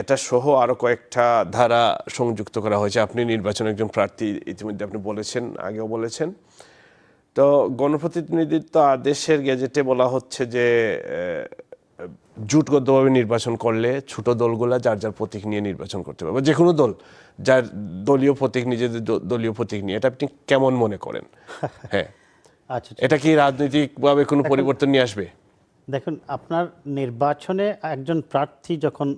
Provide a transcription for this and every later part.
এটা সহ আরো কয়েকটা ধারা সংযুক্ত করা হয়েছে। আপনি নির্বাচনে একজন প্রার্থী, ইতিমধ্যে আপনি বলেছেন, আগেও বলেছেন। তো গণপ্রতিনিধিত্ব আদেশের গেজেটে বলা হচ্ছে যে জোটবদ্ধভাবে নির্বাচন করলে ছোট দলগুলা যার যার প্রতীক নিয়ে নির্বাচন করতে পারবে, যে কোনো দল যার দলীয় প্রতীক, নিজেদের দলীয় প্রতীক নিয়ে। এটা আপনি কেমন মনে করেন? হ্যাঁ, আচ্ছা, এটা কি রাজনৈতিকভাবে কোনো পরিবর্তন নিয়ে আসবে? দেখুন, আপনার নির্বাচনে একজন প্রার্থী যখন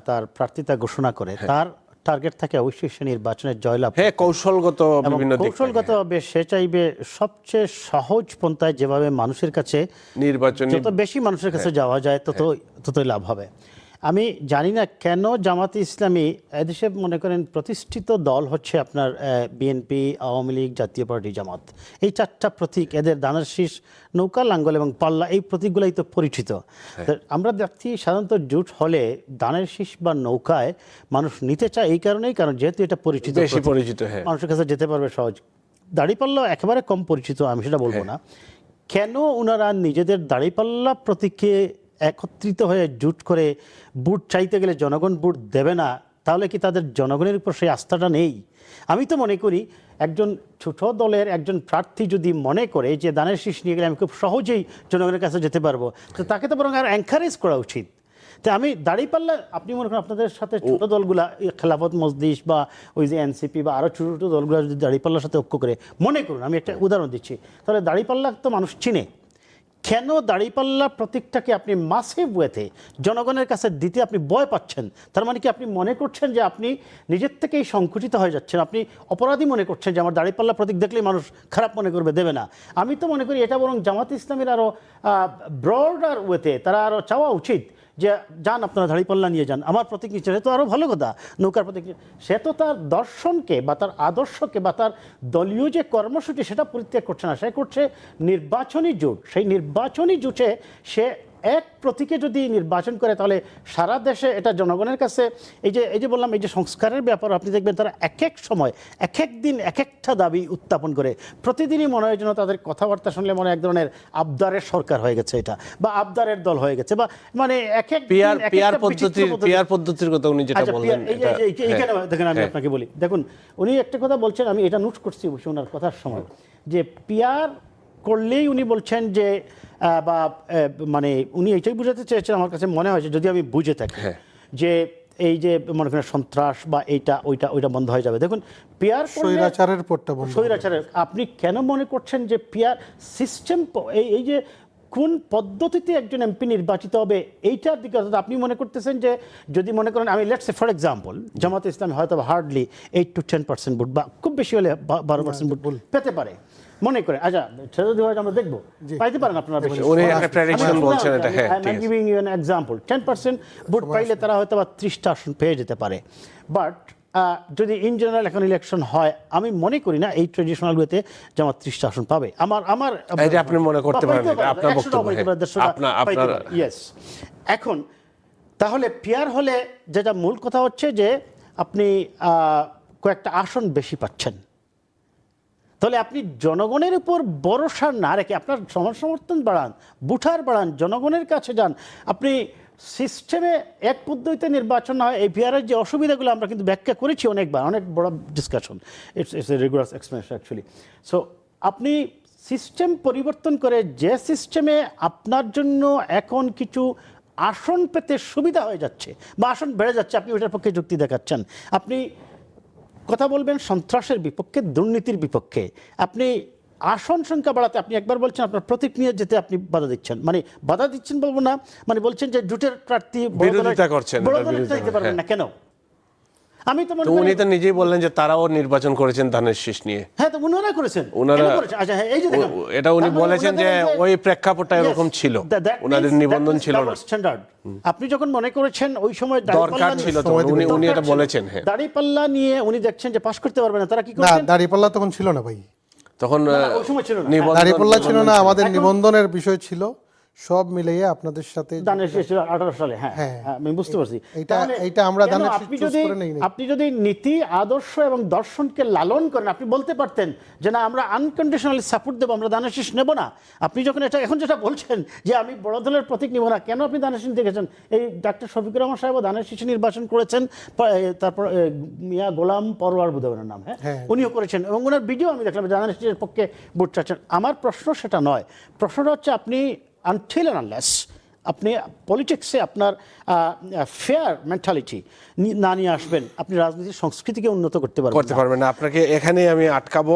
তার প্রার্থিতা ঘোষণা করে, তার টার্গেট থাকে অবশ্যই সে নির্বাচনের জয়লাভ। হ্যাঁ, কৌশলগত বিভিন্ন দিক, কৌশলগতভাবে সে চাইবে সবচেয়ে সহজ পন্থায় যেভাবে মানুষের কাছে নির্বাচনী যত বেশি মানুষের কাছে যাওয়া যায় ততই লাভ হবে। আমি জানি না কেন জামাতে ইসলামী এদেশে মনে করেন প্রতিষ্ঠিত দল হচ্ছে আপনার বিএনপি, আওয়ামী লীগ, জাতীয় পার্টি, জামাত। এই চারটা প্রতীক, এদের দানার শীষ, নৌকা, লাঙ্গল এবং পাল্লা, এই প্রতীকগুলাই তো পরিচিত। আমরা দেখছি সাধারণত জোট হলে দানের শীষ বা নৌকায় মানুষ নিতে চায় এই কারণেই, কারণ যেহেতু এটা পরিচিত, বেশি পরিচিত, হ্যাঁ, মানুষের কাছে যেতে পারবে সহজ। দাড়িপাল্লা একেবারে কম পরিচিত, আমি সেটা বলবো না। কেন ওনারা নিজেদের দাড়িপাল্লা প্রতীকে একত্রিত হয়ে জোট করে ভোট চাইতে গেলে জনগণ ভোট দেবে না? তাহলে কি তাদের জনগণের উপর সেই আস্থাটা নেই? আমি তো মনে করি একজন ছোট দলের একজন প্রার্থী যদি মনে করে যে দানের শীষ নিয়ে গেলে আমি খুব সহজেই জনগণের কাছে যেতে পারবো, তো তাকে তো বরং আর এনকারেজ করা উচিত। তো আমি দাঁড়িপাল্লা, আপনি মনে করেন আপনাদের সাথে ছোট দলগুলা, খেলাফত মজলিস বা ওই যে এনসিপি বা আরও ছোটো ছোটো দলগুলো যদি দাঁড়িপাল্লার সাথে ঐক্য করে, মনে করুন, আমি একটা উদাহরণ দিচ্ছি, তাহলে দাঁড়িপাল্লা তো মানুষ চিনে। কেন দাঁড়িপাল্লা প্রতীকটাকে আপনি মাসিভ ওয়েতে জনগণের কাছে দিতে আপনি ভয় পাচ্ছেন? তার মানে কি আপনি মনে করছেন যে আপনি নিজের থেকেই সংকুচিত হয়ে যাচ্ছেন, আপনি অপরাধী মনে করছেন যে আমার দাঁড়িপাল্লা প্রতীক দেখলেই মানুষ খারাপ মনে করবে, দেবে না? আমি তো মনে করি এটা বরং জামাত ইসলামের আরও ব্রডার ওয়েতে তারা আরও চাওয়া উচিত যে যান, আপনারা দাঁড়িপাল্লা নিয়ে যান, আমার প্রতীক নিচ্ছে, সে তো আরও ভালো কথা, নৌকার প্রতীক। সে তো তার দর্শনকে বা তার আদর্শকে বা তার দলীয় যে কর্মসূচি সেটা পরিত্যাগ করছে না, সে করছে নির্বাচনী জোট। সেই নির্বাচনী জোটে সে এক প্রতীকে যদি নির্বাচন করে, তাহলে সারা দেশে এটা জনগণের কাছে, এই যে বললাম, এই যে সংস্কারের ব্যাপার, আপনি দেখবেন তারা এক এক সময় এক এক দিন এক একটা দাবি উত্থাপন করে। প্রতিদিনই মনে হয় যেন তাদের কথাবার্তা শুনলে মনে এক ধরনের আবদারের সরকার হয়ে গেছে এটা, বা আবদারের দল হয়ে গেছে, বা মানে এক এক পিয়ার পদ্ধতির কথা উনি যেটা বললেন। এইখানে দেখেন, আমি আপনাকে বলি, দেখুন, উনি একটা কথা বলছেন, আমি এটা নোট করছি অবশ্যই ওনার কথার সময়, যে পিয়ার করলেই উনি বলছেন যে বা মানে উনি এইটাই বুঝাতে চেয়েছেন, আমার কাছে মনে হয়েছে, যদি আমি বুঝে থাকি, যে এই যে মনে করেন সন্ত্রাস বা এইটা ওইটা বন্ধ হয়ে যাবে। দেখুন, পিয়ার স্বৈরাচারের আপনি কেন মনে করছেন যে পিয়ার সিস্টেম, এই যে কোন পদ্ধতিতে একজন এমপি নির্বাচিত হবে এইটার দিকে আপনি মনে করতেছেন যে, যদি মনে করেন, আমি লেটস সে ফর এক্সাম্পল, জামাতে ইসলামী হয়তো হার্ডলি 8 to 10% ভোট বা খুব বেশি হলে 12% ভোট পেতে পারে মনে করে। আচ্ছা, সেটা দিয়ে আমরা দেখবো, পাইতে পারেন আপনারা বেশি। উনি একটা প্রেডিকশন বলছেন, এটা হ্যাঁ, I am giving you an example. 10% ভোট পাইলে তারা হয়তো বা 30টা আসন পেয়ে যেতে পারে। বাট যদি ইন জেনারেল এখন ইলেকশন হয়, আমি মনে করি না এই ট্রেডিশনাল ওয়েতে জামাত 30টা আসন পাবে। আমার আপনি মনে করতে পারেন, আপনার বক্তব্য, আপনার ইয়েস। এখন তাহলে পিয়ার হলে যেটা মূল কথা হচ্ছে যে আপনি কয়েকটা আসন বেশি পাচ্ছেন, তাহলে আপনি জনগণের উপর ভরসা না রেখে আপনার সমর্থন বাড়ান, বুঠার বাড়ান, জনগণের কাছে যান। আপনি সিস্টেমে এক পদ্ধতিতে নির্বাচন হয়, এই পিয়ারের যে অসুবিধাগুলো আমরা কিন্তু ব্যাখ্যা করেছি অনেকবার, অনেক বড় discussion, it's a regular explanation actually. So আপনি সিস্টেম পরিবর্তন করে যে সিস্টেমে আপনার জন্য এখন কিছু আসন পেতে সুবিধা হয়ে যাচ্ছে বা আসন বেড়ে যাচ্ছে, আপনি ওইটার পক্ষে যুক্তি দেখাচ্ছেন। আপনি কথা বলবেন সন্ত্রাসের বিপক্ষে, দুর্নীতির বিপক্ষে, আপনি আসন সংখ্যা বাড়াতে আপনি একবার বলছেন আপনার প্রতীক নিয়ে যেতে আপনি বাধা দিচ্ছেন, মানে বাধা দিচ্ছেন বলবো না, মানে বলছেন যে জোটের প্রার্থী বিরোধিতা করছেন, দিতে পারবেন না কেন? আমি তো উনি তো নিজেই বললেন যে তারাও নির্বাচন করেছেন ধানের শীষ নিয়ে। হ্যাঁ, তো উনারা করেছেন, আচ্ছা, এই যে এটা উনি বলেছেন যে ওই প্রেক্ষাপটটা এরকম ছিল, ওনাদের নিবন্ধন ছিল না স্ট্যান্ডার্ড। আপনি যখন মনে করেছেন ওই সময় দরকার ছিল, উনি এটা বলেছেন। হ্যাঁ, দাড়িপাল্লা নিয়ে উনি দেখছেন যে পাস করতে পারবে না, তারা কি করেছেন? দাড়িপাল্লা তখন ছিল না ভাই, তখন ওই সময় ছিল না, দাড়িপাল্লা ছিল না, আমাদের নিবন্ধনের বিষয় ছিল, সব মিলিয়ে আপনাদের সাথে দানের শেষ 18 সালে, হ্যাঁ হ্যাঁ, হ্যাঁ, আমি বুঝতে পারছি। এইটা- এইটা আমরা কেন দানের আপনি শীষ choose যদি করে নেই নাই। আপনি যদি নীতি আদর্শ এবং দর্শনকে লালন করেন, আপনি বলতে পারতেন যে না আমরা আনকন্ডিশনালি সাপোর্ট দেবো, আমরা দানের শীষ নেব না। আপনি যখন এটা এখন যেটা বলছেন যে আমি বড় দলের প্রতীক নিব না, কেন আপনি দানের শীষ দেখেছেন? এই ডাক্তার শফিকুর রহমান সাহেব দানের শীষ নির্বাচন করেছেন, তারপর মিয়া গোলাম পরোয়ার বোধহয় ওনার নাম, হ্যাঁ, হ্যাঁ। উনিও করেছেন এবং ওনার ভিডিও আমি দেখলাম দানের শীষের পক্ষে ভোট চাচ্ছেন। আমার প্রশ্ন সেটা নয়, প্রশ্নটা হচ্ছে আপনি আনটিল অ্যান্ড আনলেস আপনি পলিটিক্সে আপনার ফেয়ার মেন্টালিটি না নিয়ে আসবেন, আপনি রাজনীতির সংস্কৃতিকে উন্নত করতে পারবেন না। করতে পারবেন না, আপনাকে এখানেই আমি আটকাবো।